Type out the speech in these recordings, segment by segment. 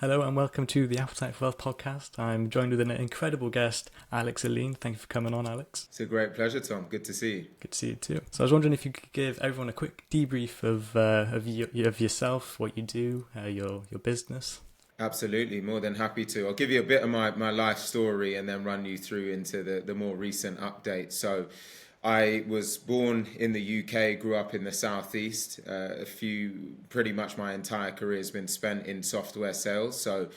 Hello and welcome to the Appetite for Wealth podcast. I'm joined with an incredible guest, Alleyne. Thank you for coming on, Alex. It's a great pleasure, Tom. Good to see you. Good to see you too. So I was wondering if you could give everyone a quick debrief of yourself, what you do, your business. Absolutely, more than happy to. I'll give you a bit of my life story and then run you through into the more recent updates. So I was born in the UK, grew up in the southeast. Pretty much my entire career has been spent in software sales. So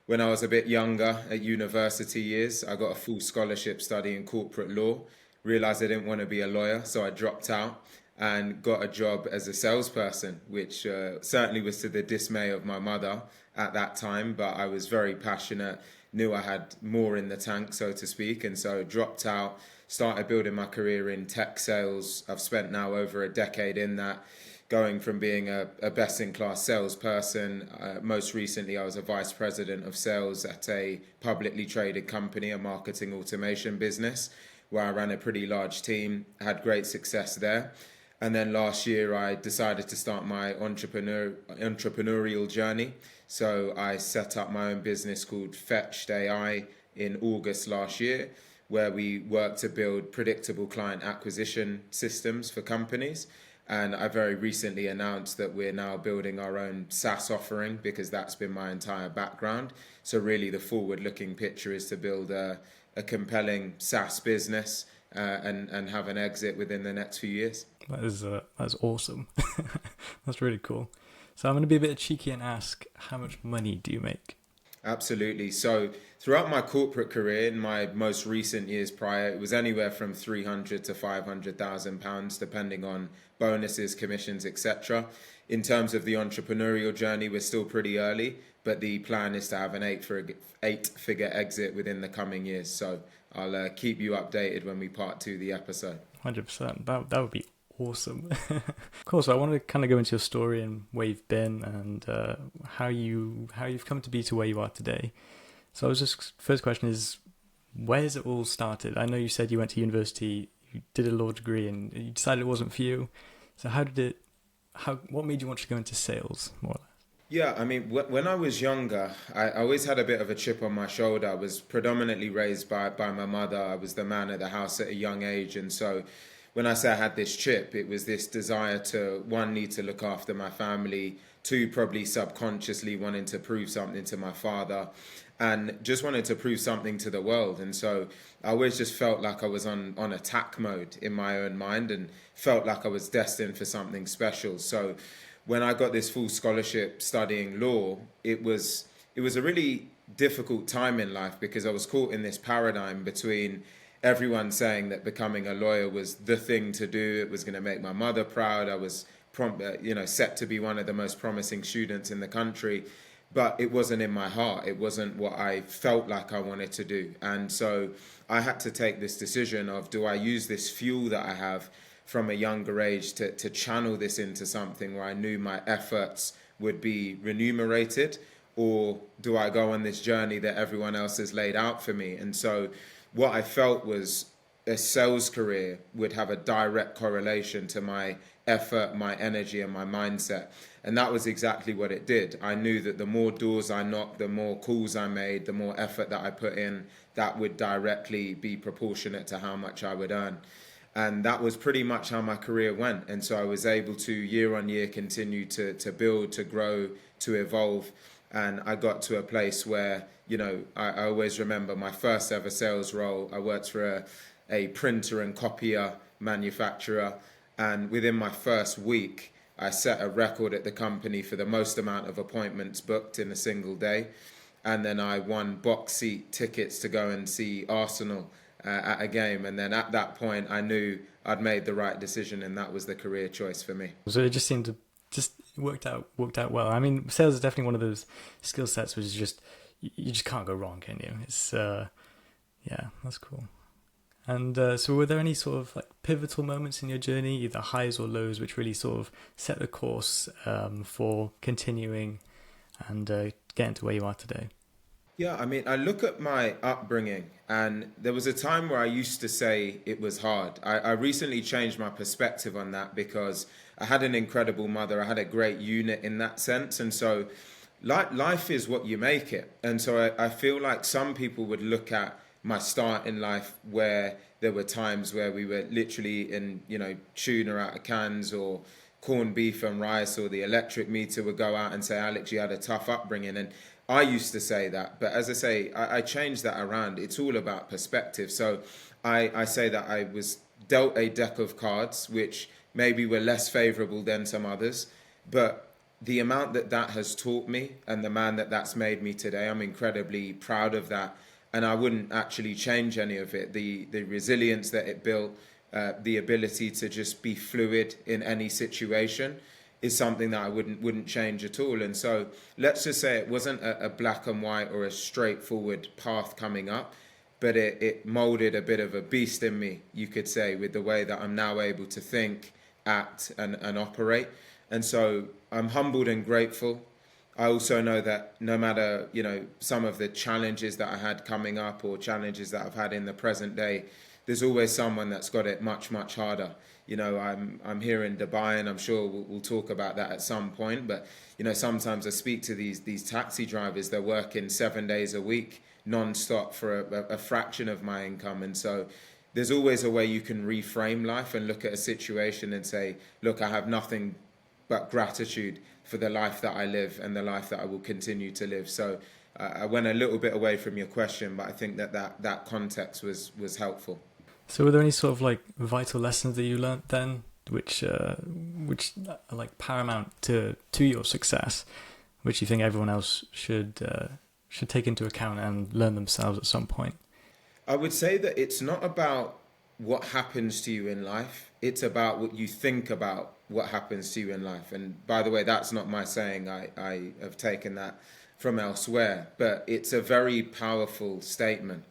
when I was a bit younger at university years, I got a full scholarship studying corporate law. Realized I didn't want to be a lawyer, so I dropped out and got a job as a salesperson, which certainly was to the dismay of my mother at that time. But I was very passionate, knew I had more in the tank, so to speak, and so dropped out. Started building my career in tech sales. I've spent now over a decade in that, going from being a best-in-class salesperson. Most recently, I was a vice president of sales at a publicly traded company, a marketing automation business, where I ran a pretty large team, had great success there. And then last year, I decided to start my entrepreneurial journey. So I set up my own business called Fetched.ai in August last year, where we work to build predictable client acquisition systems for companies. And I very recently announced that we're now building our own SaaS offering because that's been my entire background. So really the forward-looking picture is to build a compelling SaaS business and have an exit within the next few years. That's awesome. That's really cool. So I'm going to be a bit cheeky and ask, how much money do you make? Absolutely. So throughout my corporate career, in my most recent years prior, it was anywhere from £300,000 to £500,000, depending on bonuses, commissions, etc. In terms of the entrepreneurial journey, we're still pretty early, but the plan is to have an eight-figure exit within the coming years. So I'll keep you updated when we part two the episode. 100%. That would be awesome. Cool. So I want to kind of go into your story and where you've been and how you've come to be to where you are today. So first question is, where has it all started? I know you said you went to university, you did a law degree, and you decided it wasn't for you. So what made you want to go into sales, more or less? Yeah, I mean, when I was younger, I always had a bit of a chip on my shoulder. I was predominantly raised by my mother. I was the man of the house at a young age, and so when I say I had this chip, it was this desire to, one, need to look after my family, two, probably subconsciously wanting to prove something to my father, and just wanted to prove something to the world. And so I always just felt like I was on attack mode in my own mind and felt like I was destined for something special. So when I got this full scholarship studying law, it was a really difficult time in life because I was caught in this paradigm between everyone saying that becoming a lawyer was the thing to do. It was going to make my mother proud. I was set to be one of the most promising students in the country, but it wasn't in my heart. It wasn't what I felt like I wanted to do. And so I had to take this decision of, do I use this fuel that I have from a younger age to channel this into something where I knew my efforts would be remunerated, or do I go on this journey that everyone else has laid out for me? And so what I felt was a sales career would have a direct correlation to my effort, my energy, and my mindset. And that was exactly what it did. I knew that the more doors I knocked, the more calls I made, the more effort that I put in, that would directly be proportionate to how much I would earn. And that was pretty much how my career went. And so I was able to year on year continue to build, to grow, to evolve. And I got to a place where, I always remember my first ever sales role. I worked for a printer and copier manufacturer. And within my first week, I set a record at the company for the most amount of appointments booked in a single day. And then I won box seat tickets to go and see Arsenal at a game. And then at that point, I knew I'd made the right decision, and that was the career choice for me. So it just seemed to worked out well. I mean, sales is definitely one of those skill sets which is just, you just can't go wrong, can you? It's yeah, that's cool. And so were there any sort of like pivotal moments in your journey, either highs or lows, which really sort of set the course for continuing and getting to where you are today? Yeah, I mean, I look at my upbringing, and there was a time where I used to say it was hard. I recently changed my perspective on that because I had an incredible mother. I had a great unit in that sense. And so life is what you make it. And so I feel like some people would look at my start in life where there were times where we were literally in, tuna out of cans or corned beef and rice, or the electric meter would go out and say, Alex, you had a tough upbringing. And I used to say that. But as I say, I changed that around. It's all about perspective. So I say that I was dealt a deck of cards, which maybe were less favorable than some others. But the amount that has taught me and the man that's made me today, I'm incredibly proud of that. And I wouldn't actually change any of it. The resilience that it built, the ability to just be fluid in any situation is something that I wouldn't change at all. And so let's just say it wasn't a black and white or a straightforward path coming up, but it molded a bit of a beast in me, you could say, with the way that I'm now able to think, act, and operate. And so I'm humbled and grateful. I also know that no matter, some of the challenges that I had coming up or challenges that I've had in the present day, there's always someone that's got it much, much harder. I'm here in Dubai, and I'm sure we'll talk about that at some point. But, sometimes I speak to these taxi drivers. They're working 7 days a week, non-stop, for a fraction of my income. And so there's always a way you can reframe life and look at a situation and say, look, I have nothing but gratitude for the life that I live and the life that I will continue to live. So I went a little bit away from your question, but I think that context was helpful. So were there any sort of like vital lessons that you learnt then, which are like paramount to your success, which you think everyone else should take into account and learn themselves at some point? I would say that it's not about what happens to you in life. It's about what you think about what happens to you in life. And by the way, that's not my saying. I have taken that from elsewhere, but it's a very powerful statement.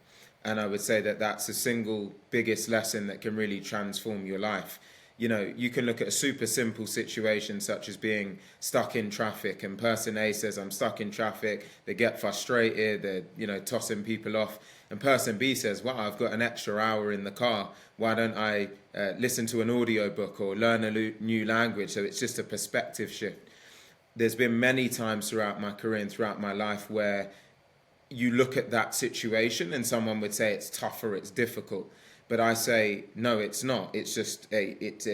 And I would say that that's the single biggest lesson that can really transform your life. You can look at a super simple situation such as being stuck in traffic, and person A says, I'm stuck in traffic. They get frustrated, they're, tossing people off. And person B says, wow, I've got an extra hour in the car. Why don't I listen to an audiobook or learn a new language? So it's just a perspective shift. There's been many times throughout my career and throughout my life where you look at that situation and someone would say it's tough or it's difficult. But I say, no, it's not. It's just it's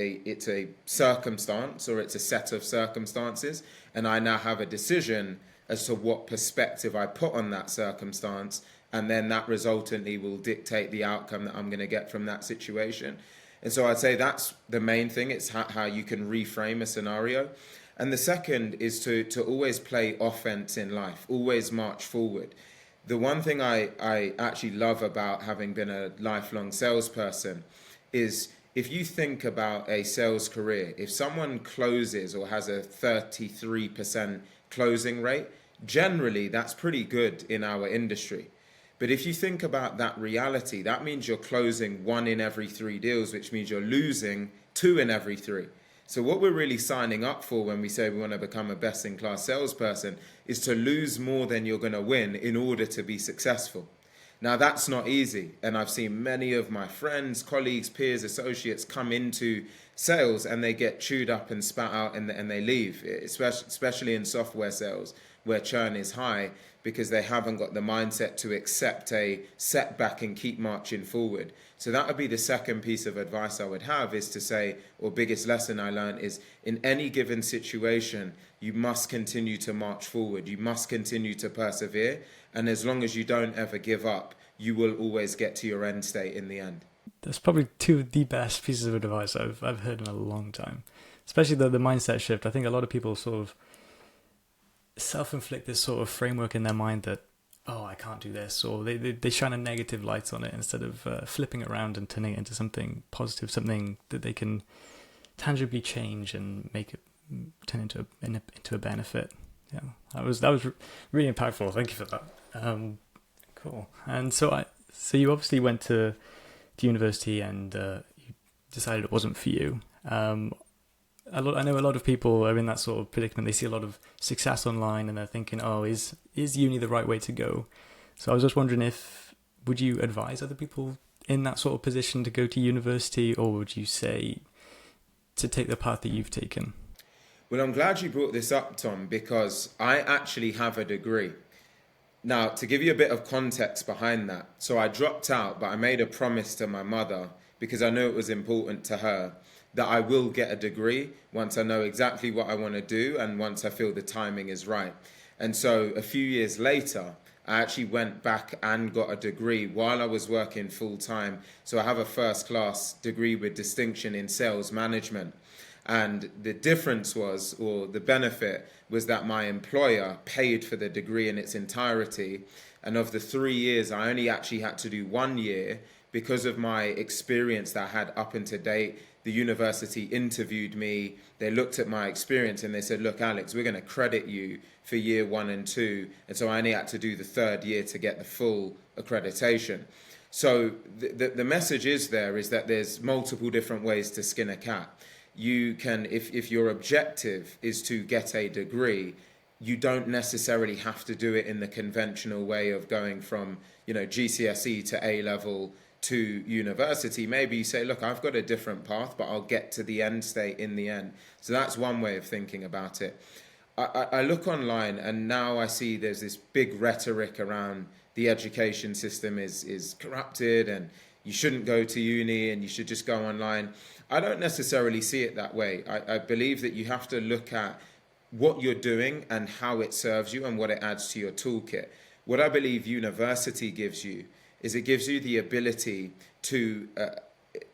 a circumstance, or it's a set of circumstances. And I now have a decision as to what perspective I put on that circumstance. And then that resultantly will dictate the outcome that I'm going to get from that situation. And so I'd say that's the main thing. It's how you can reframe a scenario. And the second is to always play offense in life, always march forward. The one thing I actually love about having been a lifelong salesperson is if you think about a sales career, if someone closes or has a 33% closing rate, generally that's pretty good in our industry. But if you think about that reality, that means you're closing 1 in every 3 deals, which means you're losing 2 in every 3. So what we're really signing up for when we say we want to become a best-in-class salesperson is to lose more than you're going to win in order to be successful. Now, that's not easy. And I've seen many of my friends, colleagues, peers, associates come into sales and they get chewed up and spat out and they leave, especially in software sales where churn is high, because they haven't got the mindset to accept a setback and keep marching forward. So that would be the second piece of advice I would have, is to say, or biggest lesson I learned is, in any given situation, you must continue to march forward. You must continue to persevere. And as long as you don't ever give up, you will always get to your end state in the end. That's probably 2 of the best pieces of advice I've heard in a long time, especially the mindset shift. I think a lot of people sort of self-inflict this sort of framework in their mind that, oh, I can't do this, or they shine a negative light on it instead of flipping it around and turning it into something positive, something that they can tangibly change and make it turn into a benefit. Yeah, that was really impactful. Thank you for that. Cool. And so you obviously went to university and you decided it wasn't for you. I know a lot of people are in that sort of predicament. They see a lot of success online and they're thinking, oh, is uni the right way to go? So I was just wondering, would you advise other people in that sort of position to go to university, or would you say to take the path that you've taken? Well, I'm glad you brought this up, Tom, because I actually have a degree. Now, to give you a bit of context behind that, so I dropped out, but I made a promise to my mother because I knew it was important to her that I will get a degree once I know exactly what I want to do and once I feel the timing is right. And so a few years later, I actually went back and got a degree while I was working full time. So I have a first class degree with distinction in sales management. And the difference was, or the benefit was, that my employer paid for the degree in its entirety. And of the 3 years, I only actually had to do 1 year because of my experience that I had up and to date. The university interviewed me. They looked at my experience and they said, look, Alex, we're going to credit you for year 1 and 2. And so I only had to do the 3rd year to get the full accreditation. So the message is that there's multiple different ways to skin a cat. You can, if your objective is to get a degree, you don't necessarily have to do it in the conventional way of going from, GCSE to A level to university. Maybe you say, look, I've got a different path, but I'll get to the end state in the end. So that's one way of thinking about it. I look online and now I see there's this big rhetoric around the education system is corrupted and you shouldn't go to uni and you should just go online. I don't necessarily see it that way. I believe that you have to look at what you're doing and how it serves you and what it adds to your toolkit. What I believe university gives you is it gives you the ability to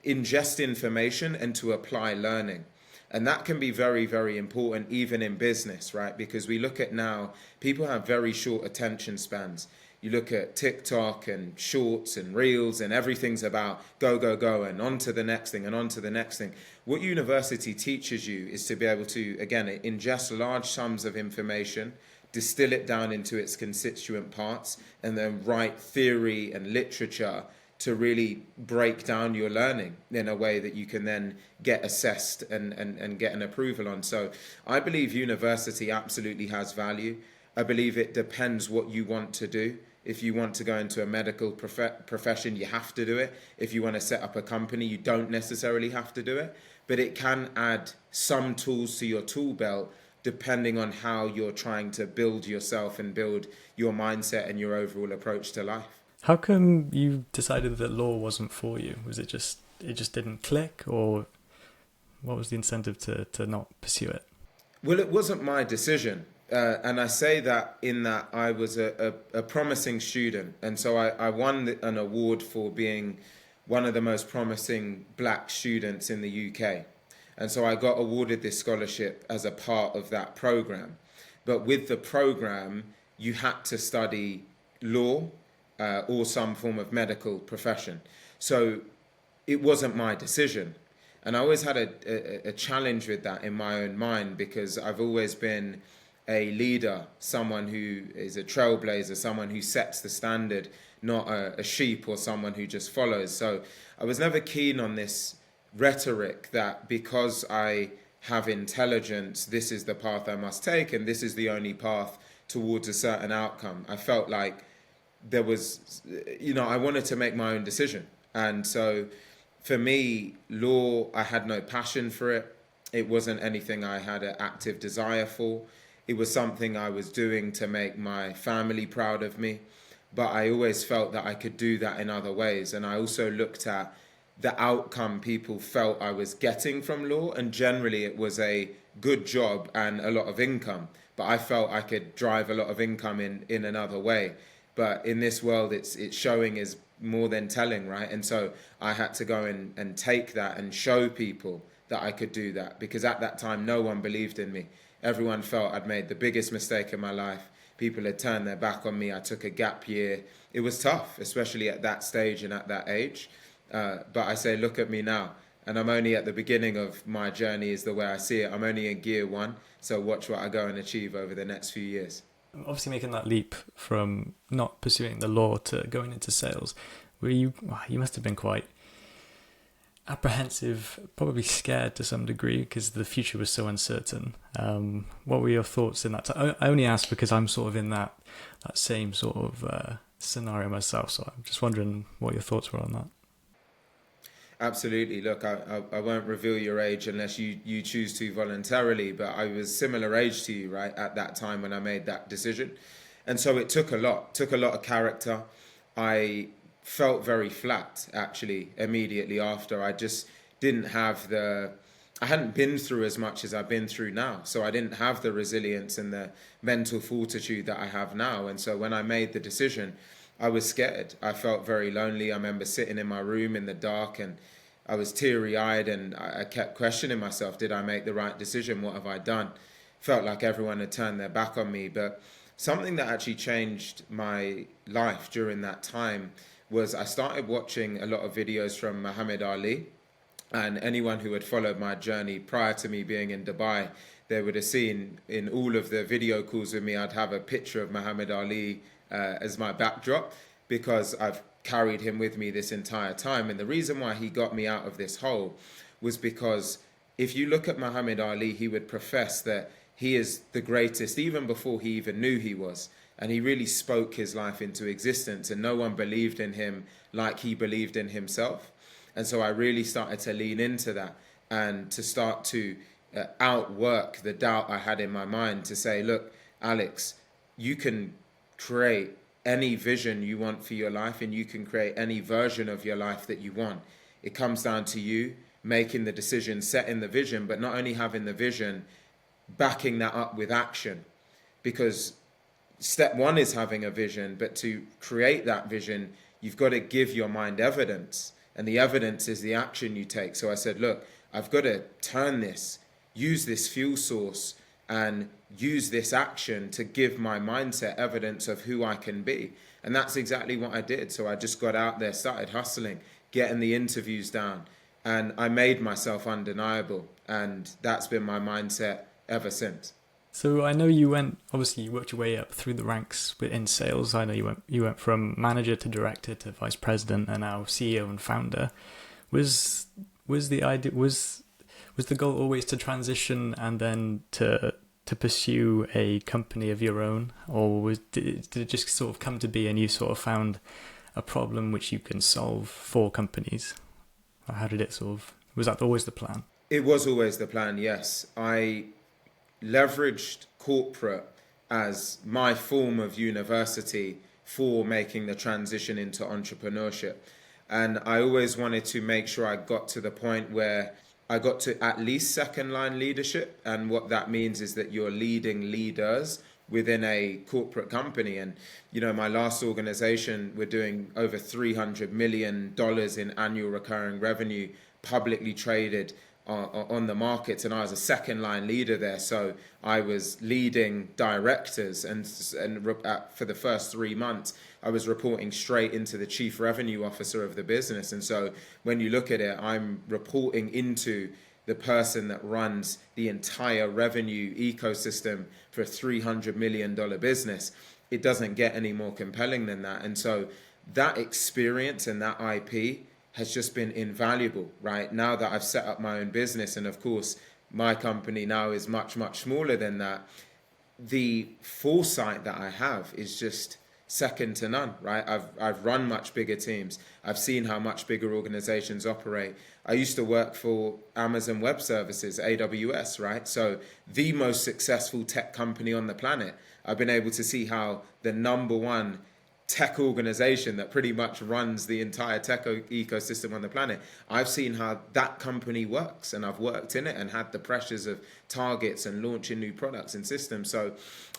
ingest information and to apply learning. And that can be very, very important even in business, right? Because we look at now, people have very short attention spans. You look at TikTok and shorts and reels and everything's about go, go, go and on to the next thing and on to the next thing. What university teaches you is to be able to, again, ingest large sums of information, distill it down into its constituent parts, and then write theory and literature to really break down your learning in a way that you can then get assessed and get an approval on. So I believe university absolutely has value. I believe it depends what you want to do. If you want to go into a medical profession, you have to do it. If you want to set up a company, you don't necessarily have to do it. But it can add some tools to your tool belt depending on how you're trying to build yourself and build your mindset and your overall approach to life. How come you decided that law wasn't for you? Was it just didn't click, or what was the incentive to not pursue it? Well, it wasn't my decision. And I say that in that I was a promising student. And so I won an award for being one of the most promising black students in the UK. And so I got awarded this scholarship as a part of that program. But with the program, you had to study law or some form of medical profession. So it wasn't my decision. And I always had a challenge with that in my own mind, because I've always been a leader, someone who is a trailblazer, someone who sets the standard, not a sheep or someone who just follows. So I was never keen on this rhetoric that because I have intelligence, this is the path I must take and this is the only path towards a certain outcome. I felt like there was, I wanted to make my own decision. And so for me, law, I had no passion for it. It wasn't anything I had an active desire for. It was something I was doing to make my family proud of me. But I always felt that I could do that in other ways. And I also looked at the outcome people felt I was getting from law. And generally it was a good job and a lot of income. But I felt I could drive a lot of income in another way. But in this world, it's showing is more than telling, right? And so I had to go and take that and show people that I could do that. Because at that time, no one believed in me. Everyone felt I'd made the biggest mistake in my life. People had turned their back on me. I took a gap year. It was tough, especially at that stage and at that age. But I say, look at me now. And I'm only at the beginning of my journey is the way I see it. I'm only in gear 1. So watch what I go and achieve over the next few years. Obviously making that leap from not pursuing the law to going into sales, you must have been quite apprehensive, probably scared to some degree because the future was so uncertain. What were your thoughts in that time? I only ask because I'm sort of in that same sort of scenario myself, so I'm just wondering what your thoughts were on that. Absolutely. Look, I won't reveal your age unless you choose to voluntarily, but I was similar age to you, right, at that time when I made that decision. And so it took a lot of character. I felt very flat, actually, immediately after. I just didn't have I hadn't been through as much as I've been through now. So I didn't have the resilience and the mental fortitude that I have now. And so when I made the decision, I was scared. I felt very lonely. I remember sitting in my room in the dark and I was teary-eyed and I kept questioning myself. Did I make the right decision? What have I done? Felt like everyone had turned their back on me. But something that actually changed my life during that time was I started watching a lot of videos from Muhammad Ali. And anyone who had followed my journey prior to me being in Dubai, they would have seen in all of the video calls with me, I'd have a picture of Muhammad Ali as my backdrop because I've carried him with me this entire time. And the reason why he got me out of this hole was because if you look at Muhammad Ali, he would profess that he is the greatest even before he even knew he was. And he really spoke his life into existence and no one believed in him like he believed in himself. And so I really started to lean into that and to start to outwork the doubt I had in my mind to say, look, Alex, you can create any vision you want for your life and you can create any version of your life that you want. It comes down to you making the decision, setting the vision, but not only having the vision, backing that up with action. Because step one is having a vision, but to create that vision, you've got to give your mind evidence. And the evidence is the action you take. So I said, look, I've got to turn this, use this fuel source and use this action to give my mindset evidence of who I can be. And that's exactly what I did. So I just got out there, started hustling, getting the interviews down, and I made myself undeniable. And that's been my mindset ever since. So I know obviously you worked your way up through the ranks in sales. I know you went from manager to director to vice president and now CEO and founder. Was the goal always to transition and then to pursue a company of your own, or did it just sort of come to be and you sort of found a problem which you can solve for companies? Or how did it was that always the plan? It was always the plan, yes. I leveraged corporate as my form of university for making the transition into entrepreneurship. And I always wanted to make sure I got to the point where I got to at least second line leadership. And what that means is that you're leading leaders within a corporate company. And, my last organization, we're doing over $300 million in annual recurring revenue, publicly traded on the markets, and I was a second line leader there. So I was leading directors and for the first 3 months I was reporting straight into the chief revenue officer of the business. And so when you look at it, I'm reporting into the person that runs the entire revenue ecosystem for a $300 million business. It doesn't get any more compelling than that. And so that experience and that IP has just been invaluable, right? Now that I've set up my own business, and of course, my company now is much, much smaller than that, the foresight that I have is just second to none, right? I've run much bigger teams. I've seen how much bigger organizations operate. I used to work for Amazon Web Services, AWS, right? So the most successful tech company on the planet. I've been able to see how the number one tech organization that pretty much runs the entire tech ecosystem on the planet, I've seen how that company works, and I've worked in it and had the pressures of targets and launching new products and systems. So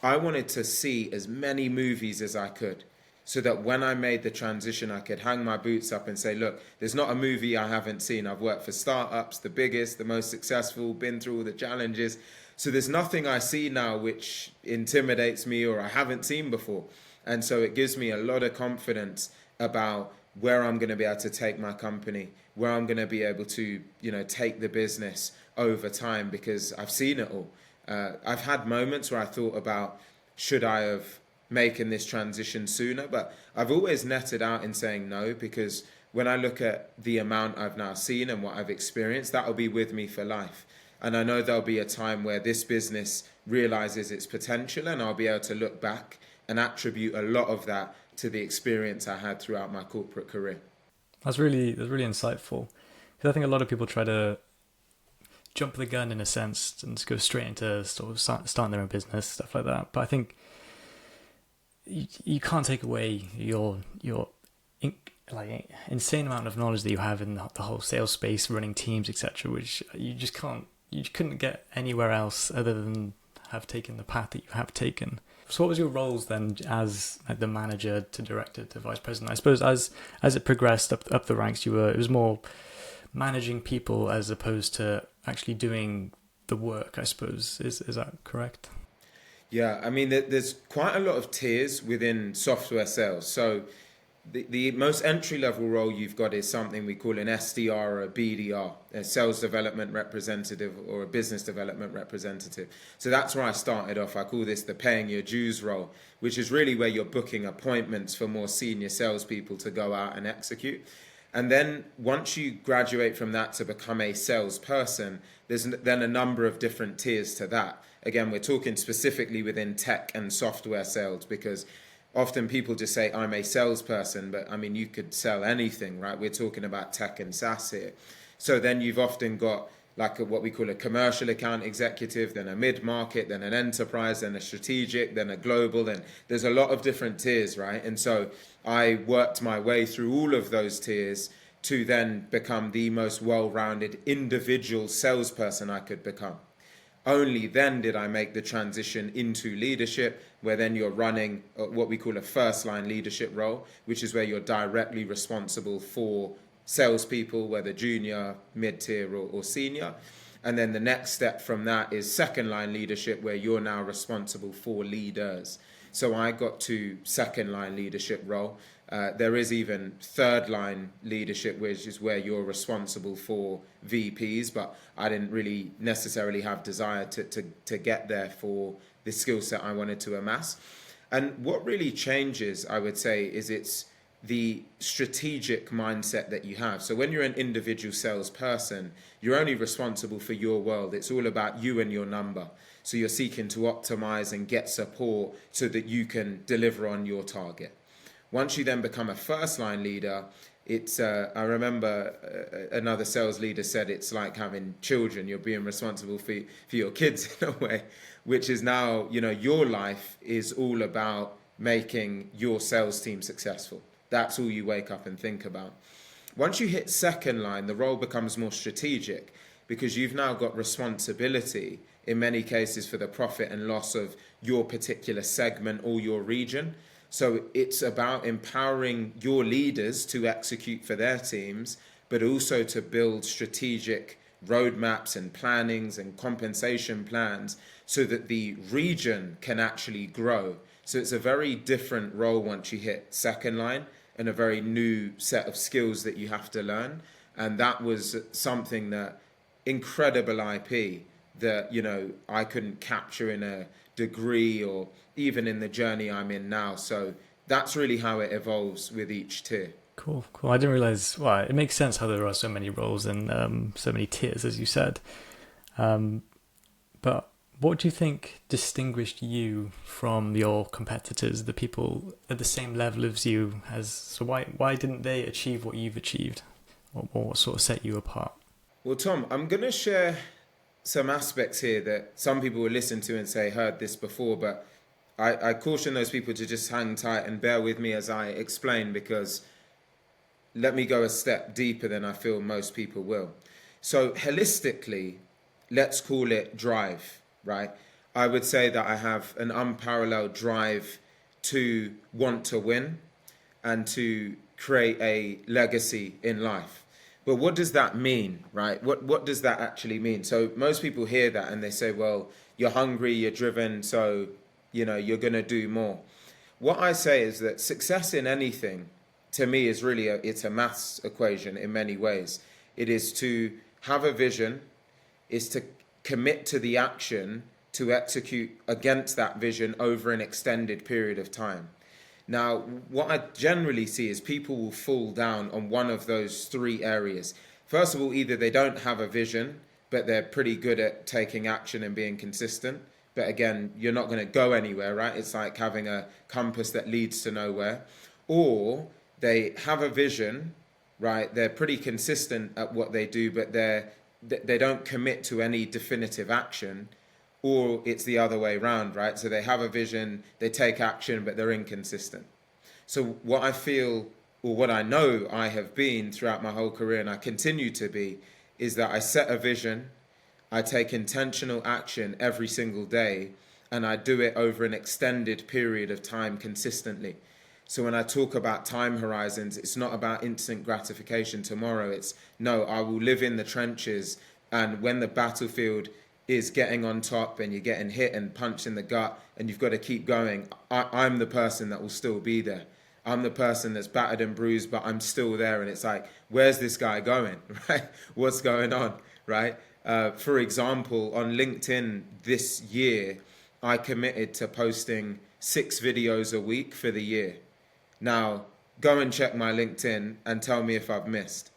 I wanted to see as many movies as I could, so that when I made the transition, I could hang my boots up and say, look, there's not a movie I haven't seen. I've worked for startups, the biggest, the most successful, been through all the challenges. So there's nothing I see now which intimidates me or I haven't seen before. And so it gives me a lot of confidence about where I'm going to be able to take my company, where I'm going to be able to, take the business over time, because I've seen it all. I've had moments where I thought about, should I have making this transition sooner? But I've always netted out in saying no, because when I look at the amount I've now seen and what I've experienced, that'll be with me for life. And I know there'll be a time where this business realizes its potential, and I'll be able to look back and attribute a lot of that to the experience I had throughout my corporate career. That's really insightful. Because I think a lot of people try to jump the gun in a sense and go straight into sort of starting their own business, stuff like that. But I think you can't take away your insane amount of knowledge that you have in the whole sales space, running teams, etc., which you couldn't get anywhere else other than have taken the path that you have taken. So what was your roles then as the manager to director to vice president? I suppose as it progressed up the ranks, it was more managing people as opposed to actually doing the work, I suppose. Is that correct? Yeah, I mean, there's quite a lot of tiers within software sales. So the most entry-level role you've got is something we call an SDR or a BDR, a sales development representative or a business development representative. So that's where I started off. I call this the paying your dues role, which is really where you're booking appointments for more senior salespeople to go out and execute. And then once you graduate from that to become a salesperson, there's then a number of different tiers to that. Again, we're talking specifically within tech and software sales, because often people just say, I'm a salesperson, but I mean, you could sell anything, right? We're talking about tech and SaaS here. So then you've often got what we call a commercial account executive, then a mid-market, then an enterprise, then a strategic, then a global, then there's a lot of different tiers, right? And so I worked my way through all of those tiers to then become the most well-rounded individual salesperson I could become. Only then did I make the transition into leadership, where then you're running what we call a first line leadership role, which is where you're directly responsible for salespeople, whether junior, mid-tier or senior. And then the next step from that is second line leadership, where you're now responsible for leaders. So I got to second line leadership role. There is even third line leadership, which is where you're responsible for VPs, but I didn't really necessarily have desire to get there for the skill set I wanted to amass. And what really changes, I would say, is it's the strategic mindset that you have. So when you're an individual salesperson, you're only responsible for your world. It's all about you and your number. So you're seeking to optimize and get support so that you can deliver on your target. Once you then become a first line leader, it's I remember another sales leader said it's like having children. You're being responsible for your kids in a way, which is now, your life is all about making your sales team successful. That's all you wake up and think about. Once you hit second line, the role becomes more strategic, because you've now got responsibility in many cases for the profit and loss of your particular segment or your region. So it's about empowering your leaders to execute for their teams, but also to build strategic roadmaps and plannings and compensation plans so that the region can actually grow. So it's a very different role once you hit second line, and a very new set of skills that you have to learn. And that was something that incredible IP that, I couldn't capture in a degree or even in the journey I'm in now. So that's really how it evolves with each tier. Cool. I didn't realize. Well, it makes sense how there are so many roles and so many tiers, as you said. But what do you think distinguished you from your competitors, the people at the same level as you? So why didn't they achieve what you've achieved? Or what sort of set you apart? Well, Tom, I'm going to share some aspects here that some people will listen to and say, heard this before, but I caution those people to just hang tight and bear with me as I explain, because let me go a step deeper than I feel most people will. So holistically, let's call it drive, right? I would say that I have an unparalleled drive to want to win and to create a legacy in life. But what does that mean, right? What does that actually mean? So most people hear that and they say, well, you're hungry, you're driven, so, you're going to do more. What I say is that success in anything, to me, is really it's a maths equation in many ways. It is to have a vision, is to commit to the action to execute against that vision over an extended period of time. Now, what I generally see is people will fall down on one of those three areas. First of all, either they don't have a vision, but they're pretty good at taking action and being consistent. But again, you're not going to go anywhere, right? It's like having a compass that leads to nowhere. Or they have a vision, right? They're pretty consistent at what they do, but they don't commit to any definitive action, or it's the other way around, right? So they have a vision, they take action, but they're inconsistent. So what I feel, or what I know I have been throughout my whole career, and I continue to be, is that I set a vision, I take intentional action every single day, and I do it over an extended period of time consistently. So when I talk about time horizons, it's not about instant gratification tomorrow. It's no, I will live in the trenches, and when the battlefield is getting on top and you're getting hit and punched in the gut and you've got to keep going, I'm the person that will still be there. I'm the person that's battered and bruised, but I'm still there. And it's like, where's this guy going, right? What's going on, right? For example, on LinkedIn this year, I committed to posting 6 videos a week for the year. Now, go and check my LinkedIn and tell me if I've missed.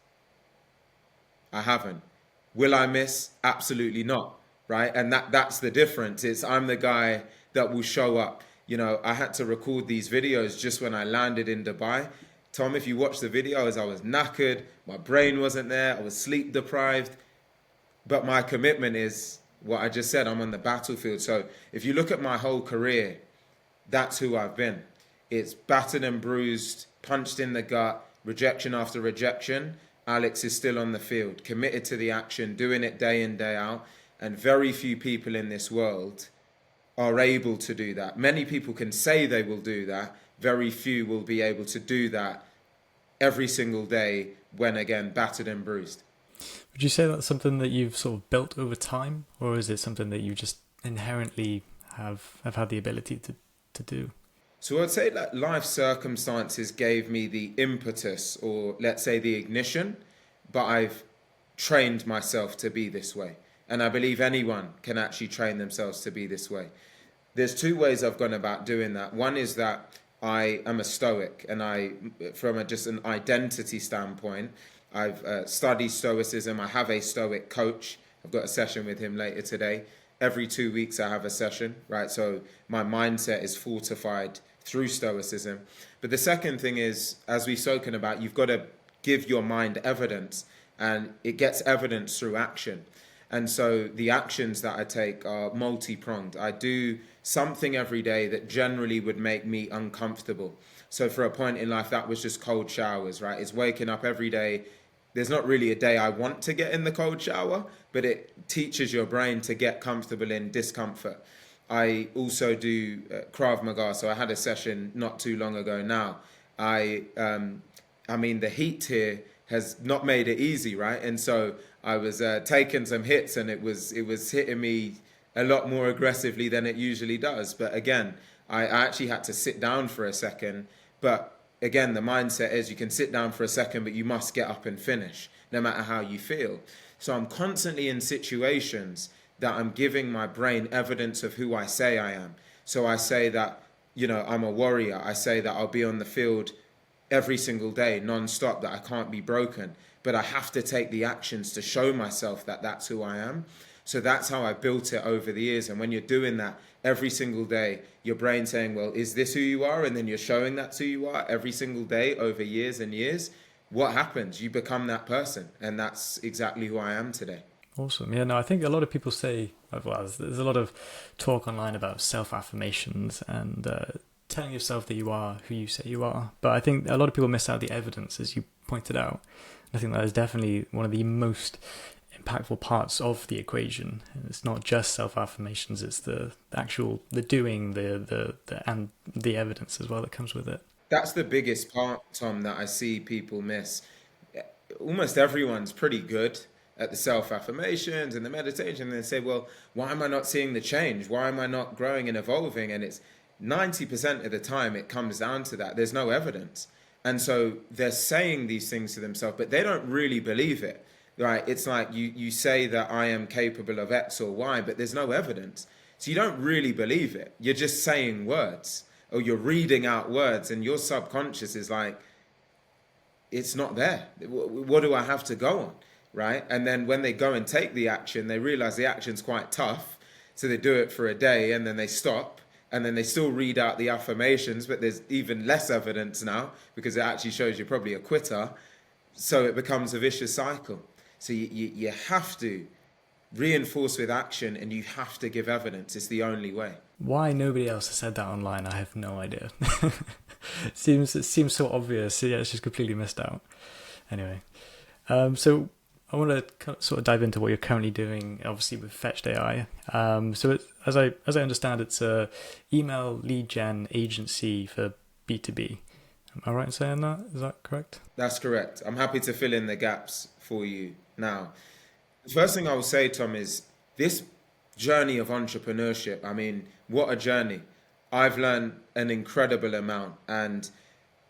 I haven't. Will I miss? Absolutely not, right? And that's the difference. It's I'm the guy that will show up. You know, I had to record these videos just when I landed in Dubai. Tom, if you watch the videos, I was knackered. My brain wasn't there. I was sleep deprived. But my commitment is what I just said. I'm on the battlefield. So if you look at my whole career, that's who I've been. It's battered and bruised, punched in the gut, rejection after rejection. Alex is still on the field, committed to the action, doing it day in, day out. And very few people in this world are able to do that. Many people can say they will do that. Very few will be able to do that every single day when, again, battered and bruised. Would you say that's something that you've sort of built over time, or is it something that you just inherently have had the ability to do? So I'd say that life circumstances gave me the impetus, or let's say the ignition, but I've trained myself to be this way. And I believe anyone can actually train themselves to be this way. There's 2 ways I've gone about doing that. One is that I am a Stoic, and from just an identity standpoint, I've studied Stoicism. I have a Stoic coach. I've got a session with him later today. Every 2 weeks I have a session, right? So my mindset is fortified through Stoicism. But the second thing is, as we've spoken about, you've got to give your mind evidence, and it gets evidence through action. And so the actions that I take are multi-pronged. I do something every day that generally would make me uncomfortable. So for a point in life, that was just cold showers, right? It's waking up every day. There's not really a day I want to get in the cold shower, but it teaches your brain to get comfortable in discomfort. I also do Krav Maga. So I had a session not too long ago now. I mean, the heat here has not made it easy, right? And so I was taking some hits, and it was hitting me a lot more aggressively than it usually does. But again, I actually had to sit down for a second. But again, the mindset is you can sit down for a second, but you must get up and finish, no matter how you feel. So I'm constantly in situations that I'm giving my brain evidence of who I say I am. So I say that, you know, I'm a warrior. I say that I'll be on the field every single day, non-stop, that I can't be broken. But I have to take the actions to show myself that that's who I am. So that's how I built it over the years. And when you're doing that every single day, your brain saying, well, is this who you are? And then you're showing that's who you are every single day over years and years. What happens? You become that person. And that's exactly who I am today. Awesome. Yeah, no, I think a lot of people say, well, there's a lot of talk online about self-affirmations and telling yourself that you are who you say you are. But I think a lot of people miss out the evidence, as you pointed out. I think that is definitely one of the most impactful parts of the equation. And it's not just self-affirmations, it's the doing, and the evidence as well that comes with it. That's the biggest part, Tom, that I see people miss. Almost everyone's pretty good at the self-affirmations and the meditation, and they say, well, why am I not seeing the change? Why am I not growing and evolving? And it's 90% of the time it comes down to that. There's no evidence. And so they're saying these things to themselves, but they don't really believe it, right? It's like you say that I am capable of X or Y, but there's no evidence. So you don't really believe it. You're just saying words, or you're reading out words, and your subconscious is like, it's not there. What do I have to go on, right? And then when they go and take the action, they realize the action's quite tough. So they do it for a day, and then they stop. And then they still read out the affirmations, but there's even less evidence now because it actually shows you're probably a quitter. So it becomes a vicious cycle. So you have to reinforce with action, and you have to give evidence. It's the only way. Why nobody else has said that online, I have no idea. It seems so obvious. Yeah, it's just completely missed out. Anyway, so I want to sort of dive into what you're currently doing, obviously with Fetched.ai. As I understand, it's a email lead gen agency for B2B. Am I right in saying that? Is that correct? That's correct. I'm happy to fill in the gaps for you now. The first thing I will say, Tom, is this journey of entrepreneurship. I mean, what a journey. I've learned an incredible amount, and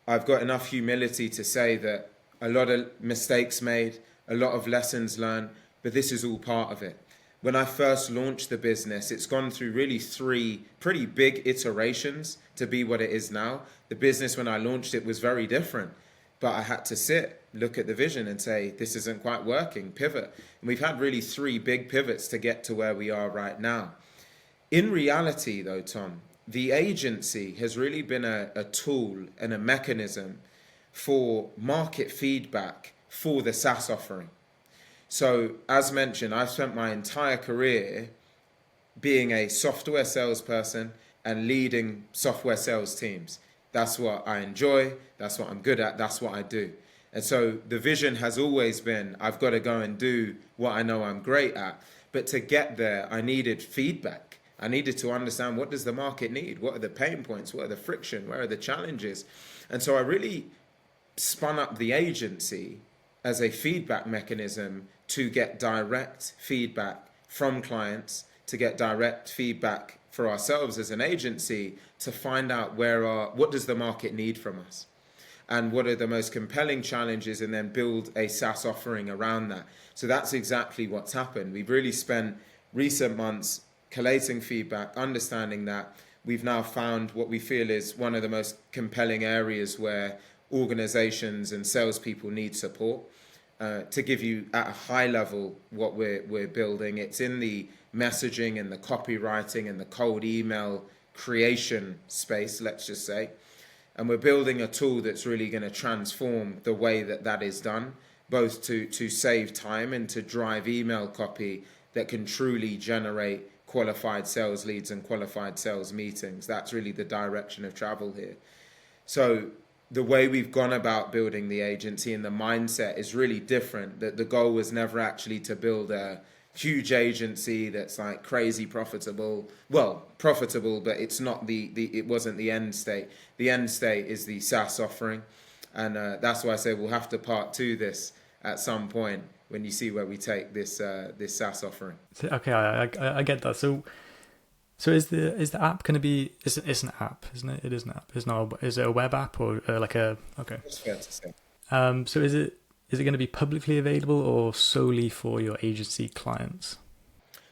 I've got enough humility to say that a lot of mistakes made, a lot of lessons learned, but this is all part of it. When I first launched the business, it's gone through really 3 pretty big iterations to be what it is now. The business, when I launched it, was very different, but I had to sit, look at the vision and say, this isn't quite working, pivot. And we've had really 3 big pivots to get to where we are right now. In reality, though, Tom, the agency has really been a tool and a mechanism for market feedback for the SaaS offering. So, as mentioned, I've spent my entire career being a software salesperson and leading software sales teams. That's what I enjoy, that's what I'm good at, that's what I do. And so the vision has always been, I've got to go and do what I know I'm great at. But to get there, I needed feedback. I needed to understand, what does the market need? What are the pain points? What are the friction? Where are the challenges? And so I really spun up the agency as a feedback mechanism to get direct feedback from clients, to get direct feedback for ourselves as an agency, to find out what does the market need from us, and what are the most compelling challenges, and then build a SaaS offering around that. So that's exactly what's happened. We've really spent recent months collating feedback, understanding that. We've now found what we feel is one of the most compelling areas where organizations and salespeople need support. To give you at a high level what we're building, it's in the messaging and the copywriting and the cold email creation space, let's just say. And we're building a tool that's really going to transform the way that is done, both to save time and to drive email copy that can truly generate qualified sales leads and qualified sales meetings. That's really the direction of travel here. So the way we've gone about building the agency and the mindset is really different. That the goal was never actually to build a huge agency that's like crazy profitable. Well, profitable, but it's not it wasn't the end state. The end state is the SaaS offering, and that's why I say we'll have to part 2 this at some point when you see where we take this SaaS offering. Okay, I get that. So is the app going to be? It's an app, isn't it? It is an app. It's not. Is it a web app or like a? Okay. That's fair to say. So is it going to be publicly available or solely for your agency clients?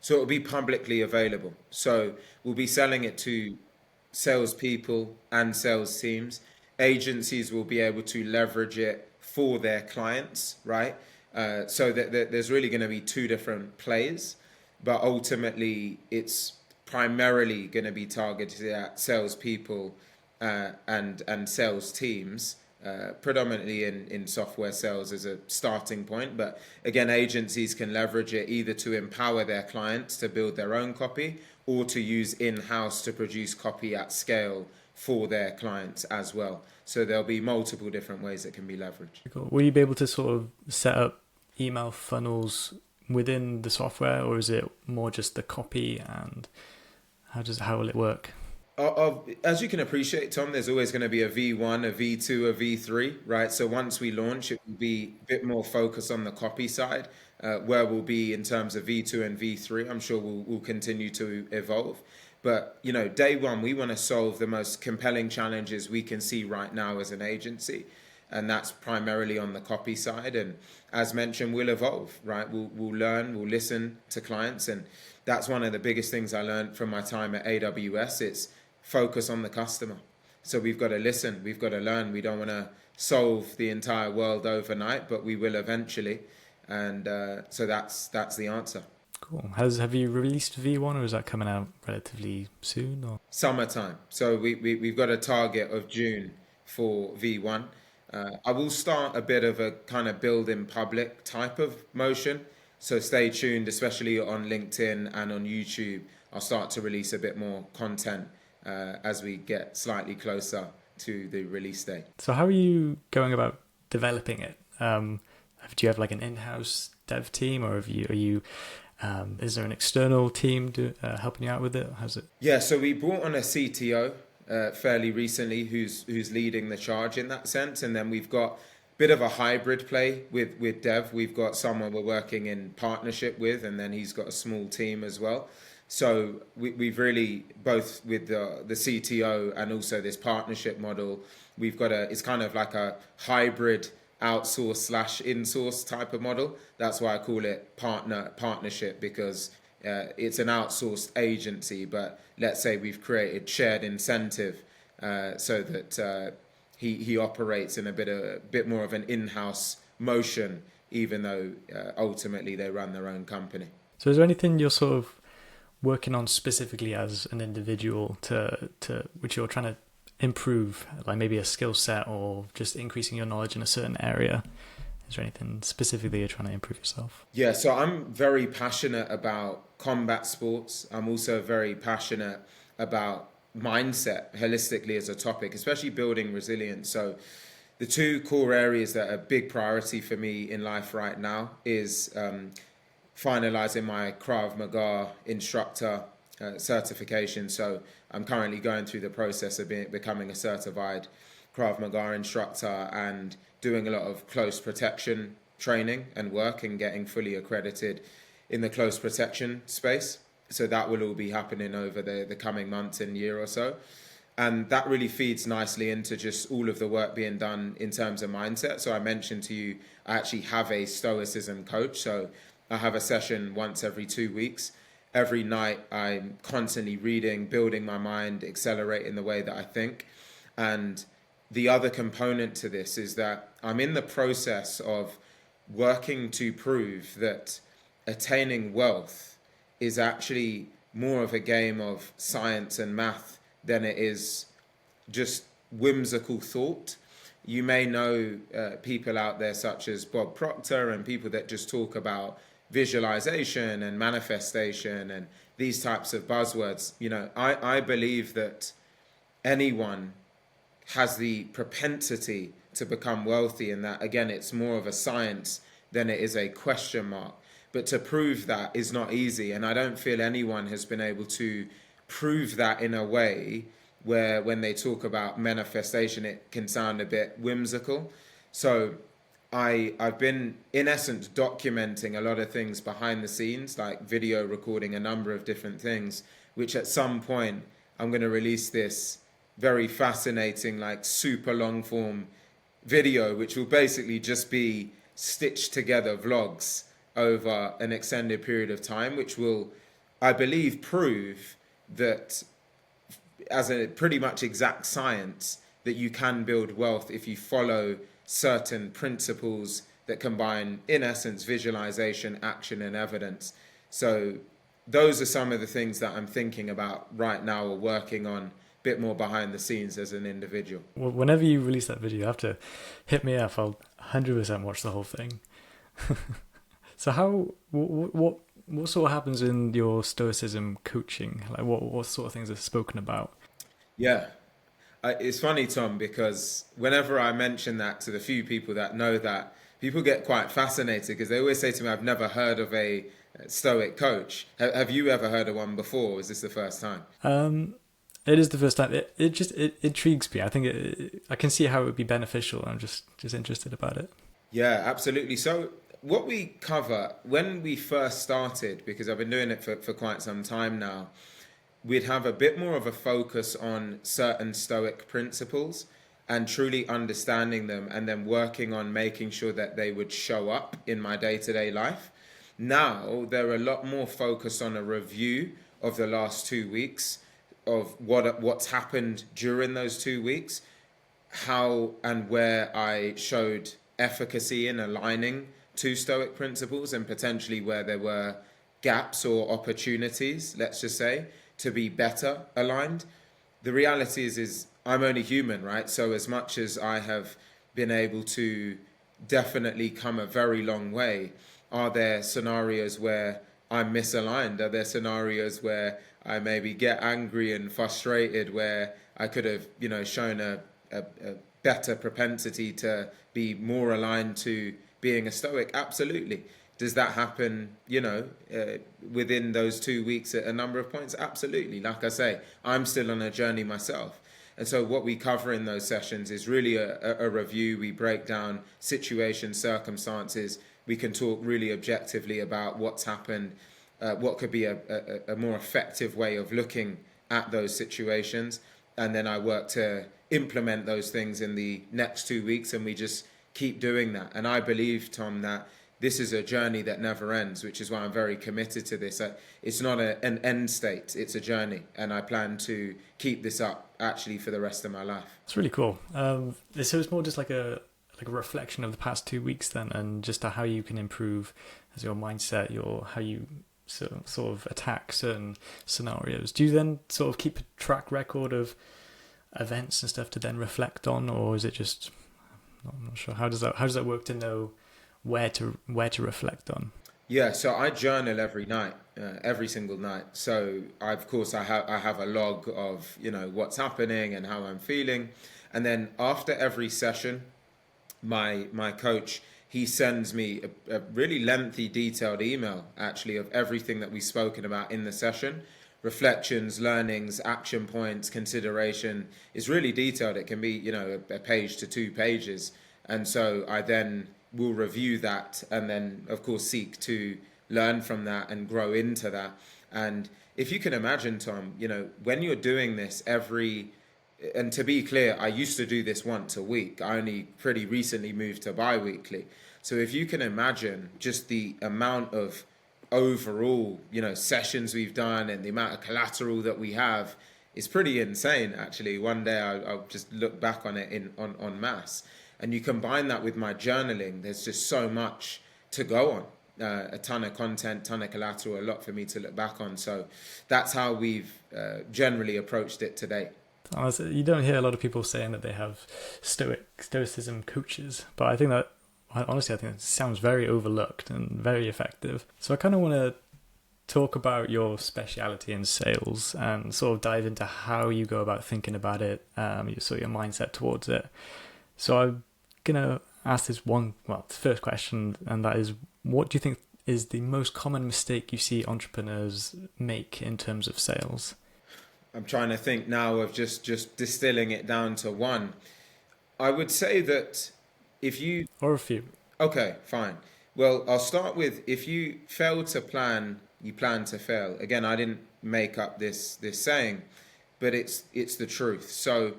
So it'll be publicly available. So we'll be selling it to salespeople and sales teams. Agencies will be able to leverage it for their clients, right? So that there's really going to be 2 different plays, but ultimately it's primarily going to be targeted at salespeople and sales teams, predominantly in software sales as a starting point. But again, agencies can leverage it either to empower their clients to build their own copy, or to use in-house to produce copy at scale for their clients as well. So there'll be multiple different ways that can be leveraged. Cool. Will you be able to sort of set up email funnels within the software, or is it more just the copy, and how will it work? As you can appreciate, Tom, there's always going to be a V1, a V2, a V3, right? So once we launch, it will be a bit more focused on the copy side, where we'll be in terms of V2 and V3. I'm sure we'll continue to evolve. But, day one, we want to solve the most compelling challenges we can see right now as an agency. And that's primarily on the copy side. And as mentioned, we'll evolve, right? We'll learn, we'll listen to clients. And that's one of the biggest things I learned from my time at AWS. It's focus on the customer. So we've got to listen, we've got to learn. We don't want to solve the entire world overnight, but we will eventually. And so that's the answer. Cool. Have you released V1, or is that coming out relatively soon? Or? Summertime. So we've got a target of June for V1. I will start a bit of a kind of build in public type of motion. So stay tuned, especially on LinkedIn and on YouTube. I'll start to release a bit more content as we get slightly closer to the release date. So how are you going about developing it? Do you have like an in-house dev team, or is there an external team helping you out with it? How's it? Yeah, so we brought on a CTO fairly recently who's leading the charge in that sense, and then we've got a bit of a hybrid play with dev. We've got someone we're working in partnership with, and then he's got a small team as well. So we've really, both with the CTO and also this partnership model, we've got it's kind of like a hybrid outsource / insource type of model. That's why I call it partnership, because it's an outsourced agency, but let's say we've created shared incentive so that he operates in a bit more of an in-house motion, even though ultimately they run their own company. So is there anything you're sort of working on specifically as an individual to which you're trying to improve, like maybe a skill set or just increasing your knowledge in a certain area? Is there anything specifically you're trying to improve yourself? Yeah, so I'm very passionate about combat sports. I'm also very passionate about mindset holistically as a topic, especially building resilience. So the two core areas that are a big priority for me in life right now is finalizing my Krav Maga instructor certification. So I'm currently going through the process of becoming a certified Krav Maga instructor and doing a lot of close protection training and work and getting fully accredited in the close protection space. So that will all be happening over the coming months and year or so. And that really feeds nicely into just all of the work being done in terms of mindset. So I mentioned to you, I actually have a Stoicism coach. So I have a session once every 2 weeks. Every night I'm constantly reading, building my mind, accelerating the way that I think. And the other component to this is that I'm in the process of working to prove that attaining wealth is actually more of a game of science and math than it is just whimsical thought. You may know people out there such as Bob Proctor and people that just talk about visualization and manifestation and these types of buzzwords. You know, I believe that anyone has the propensity to become wealthy, and that again it's more of a science than it is a question mark. But to prove that is not easy, and I don't feel anyone has been able to prove that in a way where when they talk about manifestation it can sound a bit whimsical. So I've been in essence documenting a lot of things behind the scenes, like video recording a number of different things, which at some point I'm going to release this very fascinating, like super long form video, which will basically just be stitched together vlogs over an extended period of time, which will, I believe, prove that as a pretty much exact science that you can build wealth if you follow certain principles that combine, in essence, visualization, action, and evidence. So those are some of the things that I'm thinking about right now or working on a bit more behind the scenes as an individual. Well, whenever you release that video, you have to hit me up. I'll 100% watch the whole thing. So what sort of happens in your Stoicism coaching? Like what sort of things are spoken about? Yeah. It's funny, Tom, because whenever I mention that to the few people that know that, people get quite fascinated because they always say to me, I've never heard of a Stoic coach. Have you ever heard of one before? Or is this the first time? It is the first time. It intrigues me. I think I can see how it would be beneficial. I'm just interested about it. Yeah, absolutely. So what we cover when we first started, because I've been doing it for quite some time now, we'd have a bit more of a focus on certain Stoic principles and truly understanding them and then working on making sure that they would show up in my day-to-day life. Now, they're a lot more focused on a review of the last 2 weeks, of what's happened during those 2 weeks, how and where I showed efficacy in aligning to Stoic principles and potentially where there were gaps or opportunities, let's just say, to be better aligned. The reality is I'm only human, right? So as much as I have been able to definitely come a very long way. Are there scenarios where I'm misaligned? Are there scenarios where I maybe get angry and frustrated, where I could have, shown a better propensity to be more aligned to being a Stoic? Absolutely. Does that happen, within those 2 weeks at a number of points? Absolutely. Like I say, I'm still on a journey myself. And so what we cover in those sessions is really a review. We break down situations, circumstances. We can talk really objectively about what's happened, what could be a more effective way of looking at those situations. And then I work to implement those things in the next 2 weeks, and we just keep doing that. And I believe, Tom, that this is a journey that never ends, which is why I'm very committed to this. It's not an end state, it's a journey. And I plan to keep this up actually for the rest of my life. It's really cool. So it's more just like a reflection of the past 2 weeks then, and just how you can improve as your mindset, how you sort of attack certain scenarios. Do you then sort of keep a track record of events and stuff to then reflect on, or is it just, I'm not sure, how does that work to know where to reflect on? Yeah, so I journal every night, every single night. So I have a log of what's happening and how I'm feeling, and then after every session, my coach, he sends me a really lengthy, detailed email actually of everything that we've spoken about in the session. Reflections, learnings, action points, consideration is really detailed. It can be a page to 2 pages, and so I then will review that and then of course seek to learn from that and grow into that. And if you can imagine, Tom, when you're doing this and to be clear, I used to do this once a week. I only pretty recently moved to bi-weekly. So if you can imagine just the amount of overall sessions we've done and the amount of collateral that we have, is pretty insane actually. One day I'll just look back on it en masse. And you combine that with my journaling, there's just so much to go on. A ton of content, ton of collateral, a lot for me to look back on. So that's how we've generally approached it today. Honestly, you don't hear a lot of people saying that they have Stoicism coaches, but I think it sounds very overlooked and very effective. So I kind of want to talk about your speciality in sales and sort of dive into how you go about thinking about it, your mindset towards it. So I'm gonna ask this first question, and that is, what do you think is the most common mistake you see entrepreneurs make in terms of sales? I'm trying to think now of just distilling it down to one. I would say that or a few. Okay, fine. Well, I'll start with, if you fail to plan, you plan to fail. Again, I didn't make up this saying, but it's the truth. So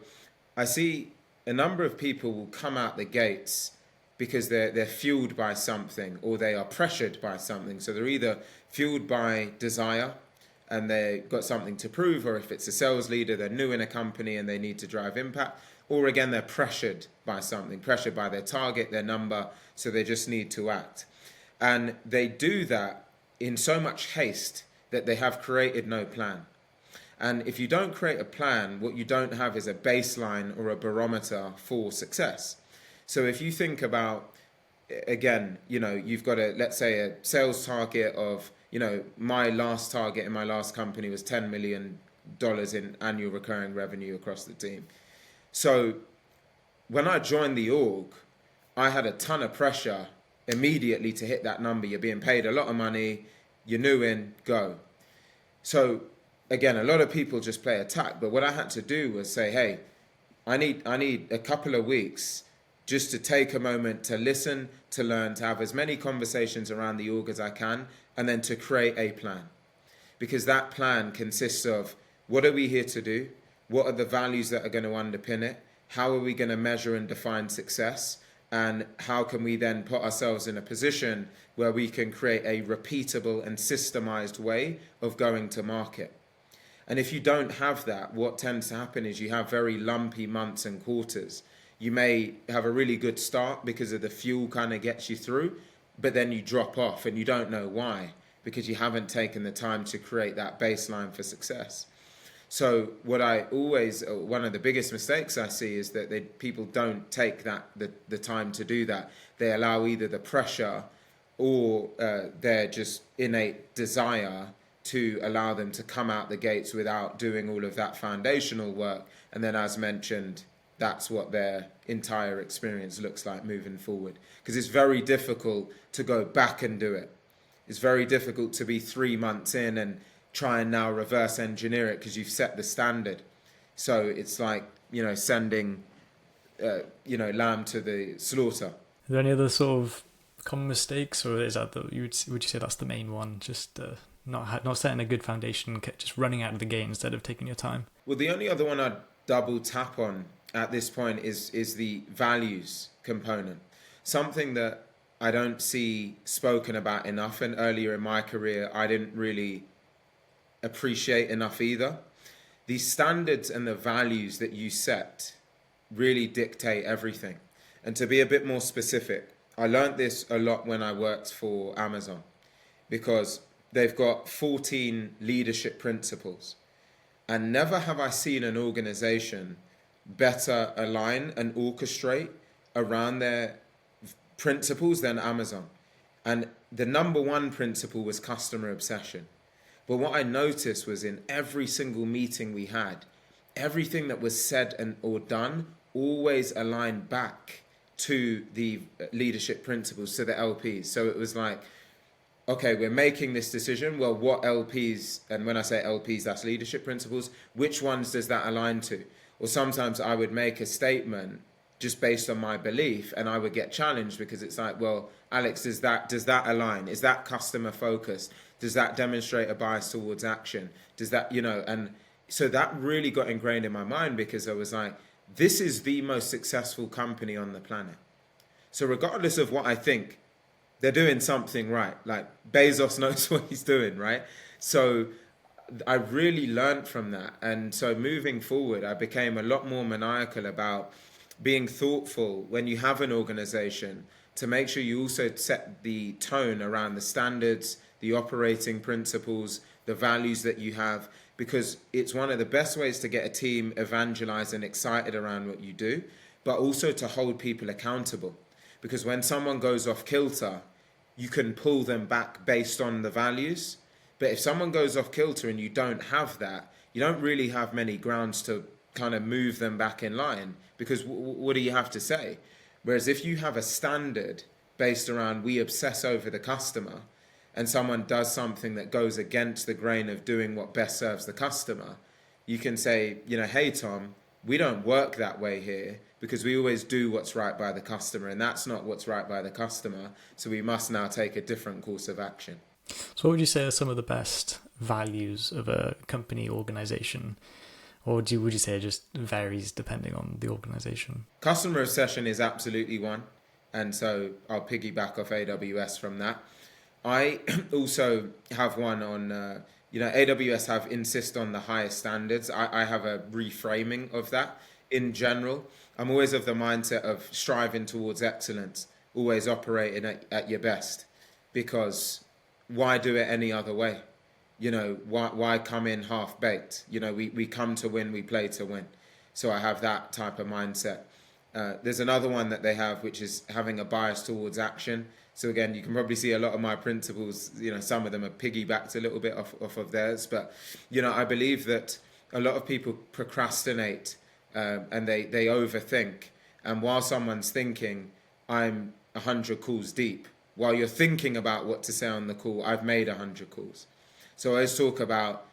I see a number of people will come out the gates because they're fueled by something, or they are pressured by something. So they're either fueled by desire and they've got something to prove, or if it's a sales leader, they're new in a company and they need to drive impact, or again, they're pressured by something, pressured by their target, their number, so they just need to act. And they do that in so much haste that they have created no plan. And if you don't create a plan, what you don't have is a baseline or a barometer for success. So if you think about, again, you've got let's say a sales target of, my last target in my last company was $10 million in annual recurring revenue across the team. So when I joined the org, I had a ton of pressure immediately to hit that number. You're being paid a lot of money, you're new in, go. So again, a lot of people just play attack, but what I had to do was say, hey, I need a couple of weeks just to take a moment to listen, to learn, to have as many conversations around the org as I can, and then to create a plan. Because that plan consists of, what are we here to do? What are the values that are going to underpin it? How are we going to measure and define success? And how can we then put ourselves in a position where we can create a repeatable and systemized way of going to market? And if you don't have that, what tends to happen is you have very lumpy months and quarters. You may have a really good start because of the fuel kind of gets you through, but then you drop off and you don't know why, because you haven't taken the time to create that baseline for success. So what I always, one of the biggest mistakes I see is that people don't take the time to do that. They allow either the pressure or their just innate desire to allow them to come out the gates without doing all of that foundational work. And then, as mentioned, that's what their entire experience looks like moving forward. Because it's very difficult to go back and do it. It's very difficult to be 3 months in and try and now reverse engineer it because you've set the standard. So it's like, sending, lamb to the slaughter. Are there any other sort of common mistakes, or is that would you say that's the main one? Just not setting a good foundation, just running out of the gate instead of taking your time. Well, the only other one I'd double tap on at this point is the values component. Something that I don't see spoken about enough, and earlier in my career I didn't really appreciate enough either. The standards and the values that you set really dictate everything. And to be a bit more specific, I learned this a lot when I worked for Amazon, because they've got 14 leadership principles. And never have I seen an organization better align and orchestrate around their principles than Amazon. And the number one principle was customer obsession. But what I noticed was in every single meeting we had, everything that was said or done always aligned back to the leadership principles, to the LPs. So it was like, okay, we're making this decision. Well, what LPs, and when I say LPs, that's leadership principles, which ones does that align to? Or sometimes I would make a statement just based on my belief, and I would get challenged because it's like, well, Alex, does that align? Is that customer focused? Does that demonstrate a bias towards action? Does that, and so that really got ingrained in my mind, because I was like, this is the most successful company on the planet. So regardless of what I think, they're doing something right. Like Bezos knows what he's doing, right? So I really learned from that. And so moving forward, I became a lot more maniacal about being thoughtful when you have an organization to make sure you also set the tone around the standards, the operating principles, the values that you have, because it's one of the best ways to get a team evangelized and excited around what you do, but also to hold people accountable. Because when someone goes off kilter, you can pull them back based on the values. But if someone goes off kilter and you don't have that, you don't really have many grounds to kind of move them back in line, because what do you have to say? Whereas if you have a standard based around we obsess over the customer, and someone does something that goes against the grain of doing what best serves the customer, you can say, hey, Tom, we don't work that way here because we always do what's right by the customer, and that's not what's right by the customer. So we must now take a different course of action. So what would you say are some of the best values of a company organization? Or would you say it just varies depending on the organization? Customer obsession is absolutely one. And so I'll piggyback off AWS from that. I also have one on, AWS have insist on the highest standards. I have a reframing of that in general. I'm always of the mindset of striving towards excellence, always operating at your best, because why do it any other way? Why come in half-baked? We come to win, we play to win. So I have that type of mindset. There's another one that they have, which is having a bias towards action. So again, you can probably see a lot of my principles, some of them are piggybacked a little bit off of theirs. But, I believe that a lot of people procrastinate and they overthink. And while someone's thinking, I'm 100 calls deep. While you're thinking about what to say on the call, I've made 100 calls. So I always talk about,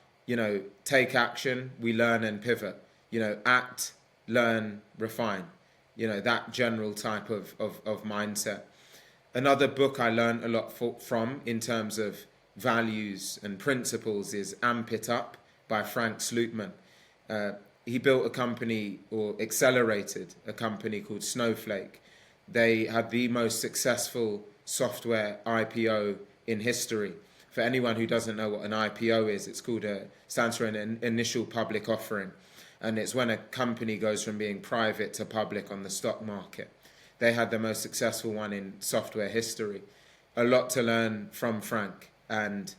take action, we learn and pivot. Act, learn, refine. That general type of mindset. Another book I learned a lot from in terms of values and principles is Amp It Up by Frank Slootman. He built a company, or accelerated a company called Snowflake. They had the most successful software IPO in history. For anyone who doesn't know what an IPO is, stands for an initial public offering. And it's when a company goes from being private to public on the stock market. They had the most successful one in software history. A lot to learn from Frank. And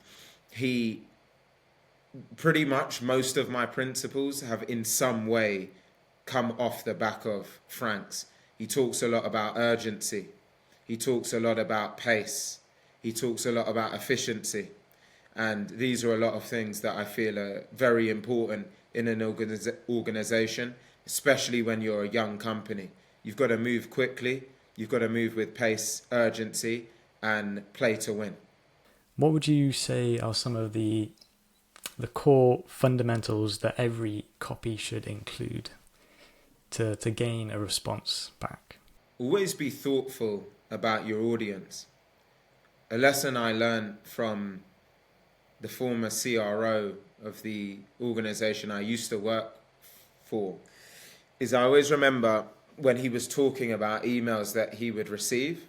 he pretty much most of my principles have in some way come off the back of Frank's. He talks a lot about urgency. He talks a lot about pace. He talks a lot about efficiency. And these are a lot of things that I feel are very important in an organization, especially when you're a young company. You've got to move quickly. You've got to move with pace, urgency, and play to win. What would you say are some of the core fundamentals that every copy should include to gain a response back? Always be thoughtful about your audience. A lesson I learned from the former CRO of the organization I used to work for is I always remember when he was talking about emails that he would receive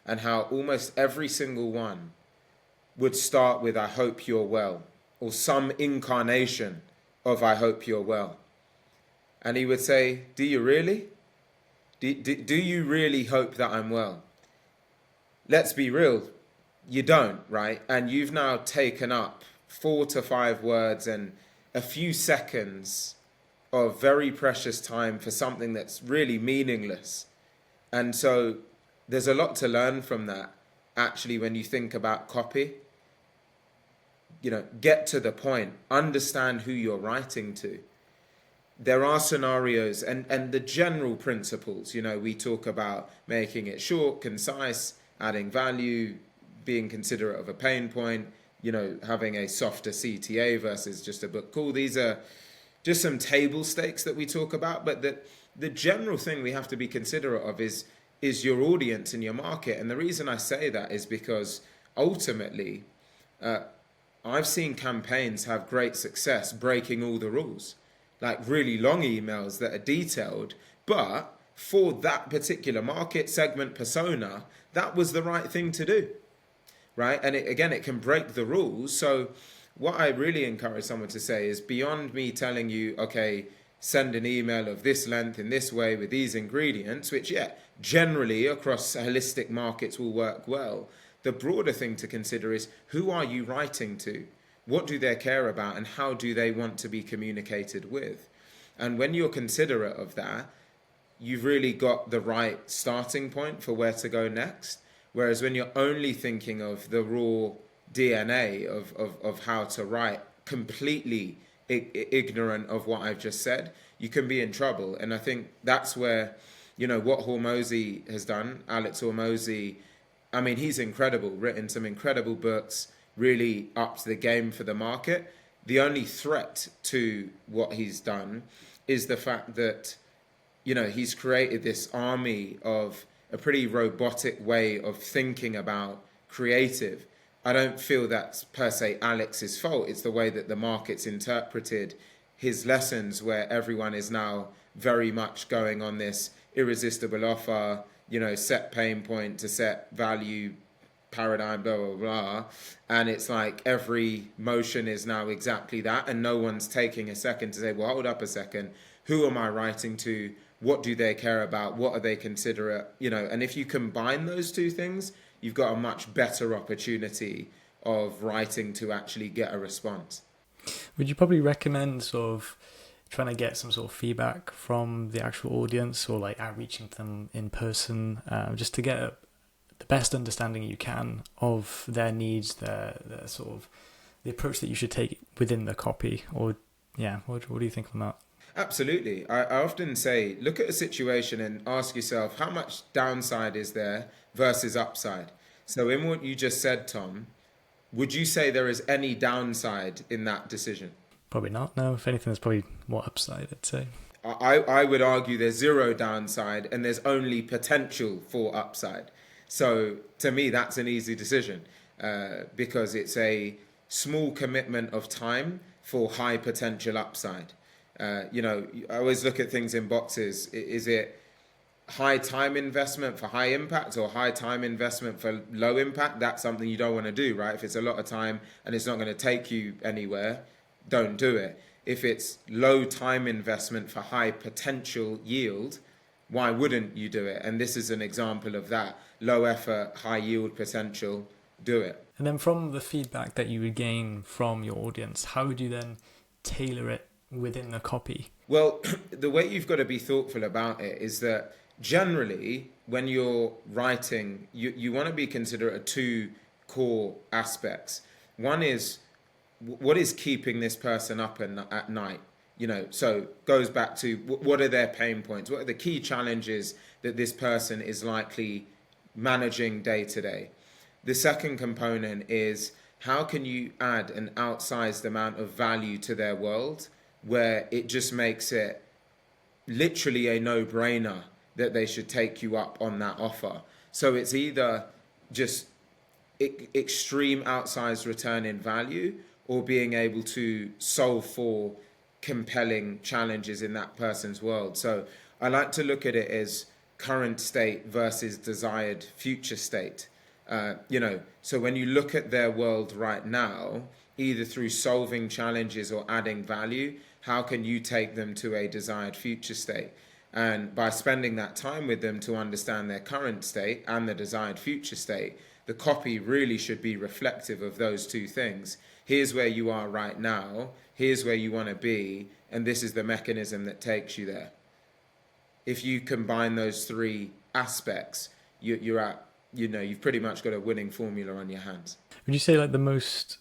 and how almost every single one would start with "I hope you're well," or some incarnation of "I hope you're well." And he would say, "Do you really? Do you really hope that I'm well?" Let's be real, you don't, right? And you've now taken up 4 to 5 words and a few seconds of very precious time for something that's really meaningless. And so there's a lot to learn from that, actually, when you think about copy. Get to the point, understand who you're writing to. There are scenarios and the general principles, we talk about making it short, concise, adding value, being considerate of a pain point, having a softer CTA versus just a book call. These are just some table stakes that we talk about, but the general thing we have to be considerate of is your audience and your market. And the reason I say that is because ultimately, I've seen campaigns have great success breaking all the rules, like really long emails that are detailed, but for that particular market segment persona, that was the right thing to do, right? And it can break the rules. So what I really encourage someone to say is, beyond me telling you, okay, send an email of this length in this way with these ingredients, which, generally across holistic markets will work well. The broader thing to consider is, who are you writing to? What do they care about, and how do they want to be communicated with? And when you're considerate of that, you've really got the right starting point for where to go next. Whereas when you're only thinking of the raw DNA of how to write, completely ignorant of what I've just said, you can be in trouble. And I think that's where, what Hormozi has done, Alex Hormozi, I mean, he's incredible, written some incredible books, really upped the game for the market. The only threat to what he's done is the fact that, he's created this army of a pretty robotic way of thinking about creative. I don't feel that's per se Alex's fault. It's the way that the market's interpreted his lessons, where everyone is now very much going on this irresistible offer, set pain point to set value paradigm, blah, blah, blah. And it's like every motion is now exactly that. And no one's taking a second to say, well, hold up a second. Who am I writing to? What do they care about? What are they considerate? And if you combine those two things, you've got a much better opportunity of writing to actually get a response. Would you probably recommend sort of trying to get some sort of feedback from the actual audience, or like outreaching to them in person, just to get the best understanding you can of their needs, their sort of the approach that you should take within the copy? Or what do you think on that? Absolutely. I often say, look at a situation and ask yourself, how much downside is there versus upside? So in what you just said, Tom, would you say there is any downside in that decision? Probably not. No, if anything, there's probably more upside, I'd say. I would argue there's zero downside and there's only potential for upside. So to me, that's an easy decision because it's a small commitment of time for high potential upside. I always look at things in boxes. Is it high time investment for high impact, or high time investment for low impact? That's something you don't want to do, right? If it's a lot of time and it's not going to take you anywhere, don't do it. If it's low time investment for high potential yield, why wouldn't you do it? And this is an example of that. Low effort, high yield potential, do it. And then from the feedback that you would gain from your audience, how would you then tailor it within the copy? Well, the way you've got to be thoughtful about it is that generally when you're writing, you want to be considerate of two core aspects. One is, what is keeping this person up at night? So goes back to what are their pain points? What are the key challenges that this person is likely managing day to day? The second component is, how can you add an outsized amount of value to their world where it just makes it literally a no-brainer that they should take you up on that offer? So it's either just extreme outsized return in value, or being able to solve for compelling challenges in that person's world. So I like to look at it as current state versus desired future state. So when you look at their world right now, either through solving challenges or adding value, how can you take them to a desired future state? And by spending that time with them to understand their current state and the desired future state, the copy really should be reflective of those two things. Here's where you are right now, here's where you want to be, and this is the mechanism that takes you there. If you combine those three aspects, you're at, you've pretty much got a winning formula on your hands. Would you say like the most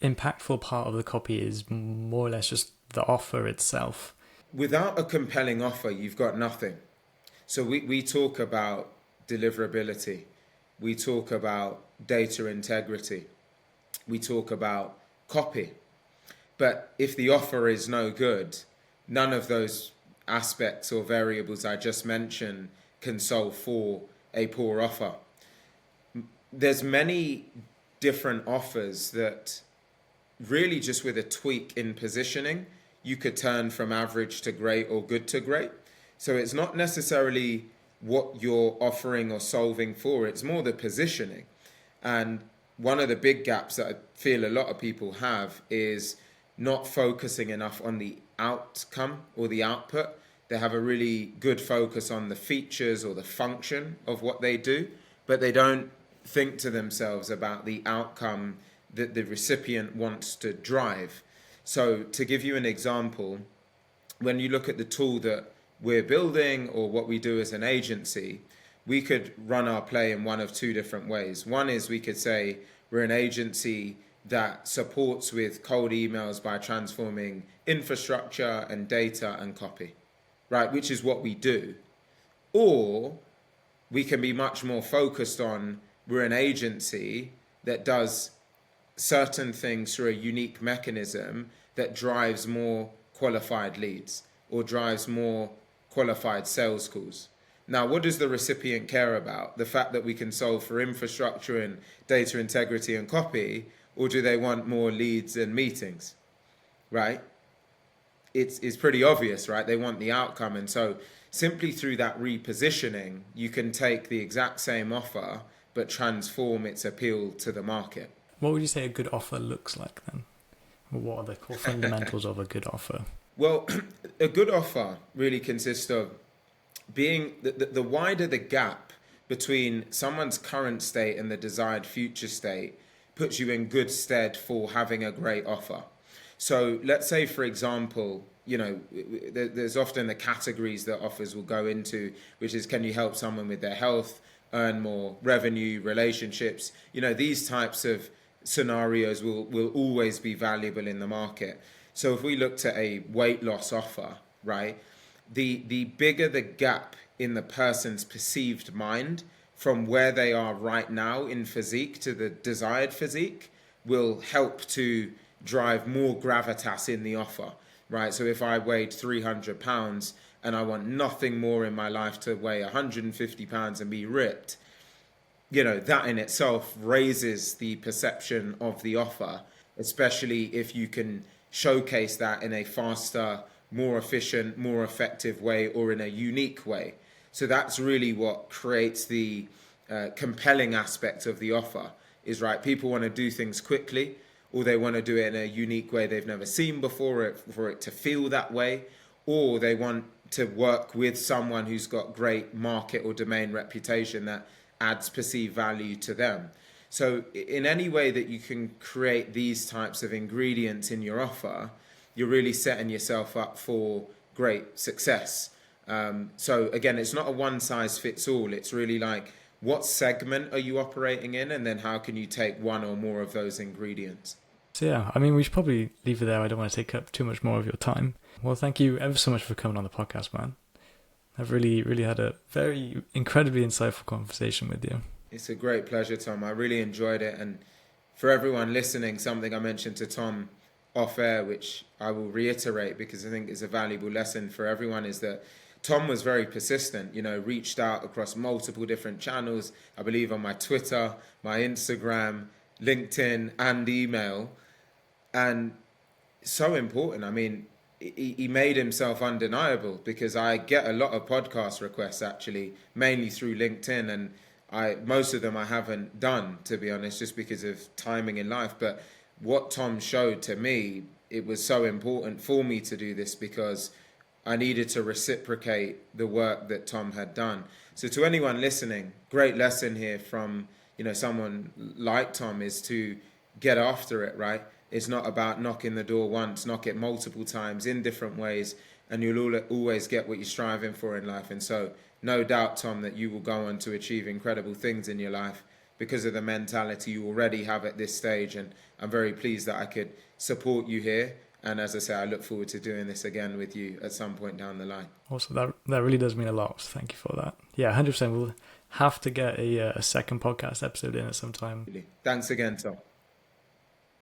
impactful part of the copy is more or less just the offer itself? Without a compelling offer, you've got nothing. So we talk about deliverability. We talk about data integrity. We talk about copy. But if the offer is no good, none of those aspects or variables I just mentioned can solve for a poor offer. There's many different offers that really just with a tweak in positioning, you could turn from average to great or good to great. So it's not necessarily what you're offering or solving for, it's more the positioning. And one of the big gaps that I feel a lot of people have is not focusing enough on the outcome or the output. They have a really good focus on the features or the function of what they do, but they don't think to themselves about the outcome that the recipient wants to drive. So to give you an example, when you look at the tool that we're building or what we do as an agency, we could run our play in one of two different ways. One is we could say we're an agency that supports with cold emails by transforming infrastructure and data and copy, right? Which is what we do. Or we can be much more focused on we're an agency that does certain things through a unique mechanism that drives more qualified leads or drives more qualified sales calls. Now, what does the recipient care about? The fact that we can solve for infrastructure and data integrity and copy, or do they want more leads and meetings, right? It's pretty obvious, right? They want the outcome. And so simply through that repositioning, you can take the exact same offer, but transform its appeal to the market. What would you say a good offer looks like then? What are the core fundamentals of a good offer? Well, a good offer really consists of being the wider the gap between someone's current state and the desired future state puts you in good stead for having a great offer. So let's say, for example, there's often the categories that offers will go into, which is, can you help someone with their health, earn more revenue, relationships? These types of scenarios will always be valuable in the market. So if we looked at a weight loss offer, right, the bigger the gap in the person's perceived mind from where they are right now in physique to the desired physique will help to drive more gravitas in the offer, right? So if I weighed 300 pounds and I want nothing more in my life to weigh 150 pounds and be ripped, that in itself raises the perception of the offer, especially if you can showcase that in a faster, more efficient, more effective way or in a unique way. So that's really what creates the compelling aspect of the offer is, right, people want to do things quickly, or they want to do it in a unique way they've never seen before for it to feel that way, or they want to work with someone who's got great market or domain reputation that adds perceived value to them. So in any way that you can create these types of ingredients in your offer, you're really setting yourself up for great success. So again, it's not a one size fits all. It's really like, what segment are you operating in, and then how can you take one or more of those ingredients? So yeah, I mean, we should probably leave it there. I don't want to take up too much more of your time. Well, thank you ever so much for coming on the podcast, man. I've really, really had a very incredibly insightful conversation with you. It's a great pleasure, Tom. I really enjoyed it. And for everyone listening, something I mentioned to Tom off air, which I will reiterate because I think is a valuable lesson for everyone, is that Tom was very persistent, reached out across multiple different channels, I believe on my Twitter, my Instagram, LinkedIn, and email. And so important. I mean, he made himself undeniable, because I get a lot of podcast requests actually, mainly through LinkedIn, and most of them I haven't done, to be honest, just because of timing in life. But what Tom showed to me, it was so important for me to do this, because I needed to reciprocate the work that Tom had done. So to anyone listening, great lesson here from someone like Tom is to get after it, right? It's not about knocking the door once, knock it multiple times in different ways, and you'll always get what you're striving for in life. And so no doubt, Tom, that you will go on to achieve incredible things in your life because of the mentality you already have at this stage. And I'm very pleased that I could support you here. And as I say, I look forward to doing this again with you at some point down the line. Also, that really does mean a lot. So thank you for that. Yeah, 100%. We'll have to get a second podcast episode in at some time. Thanks again, Tom.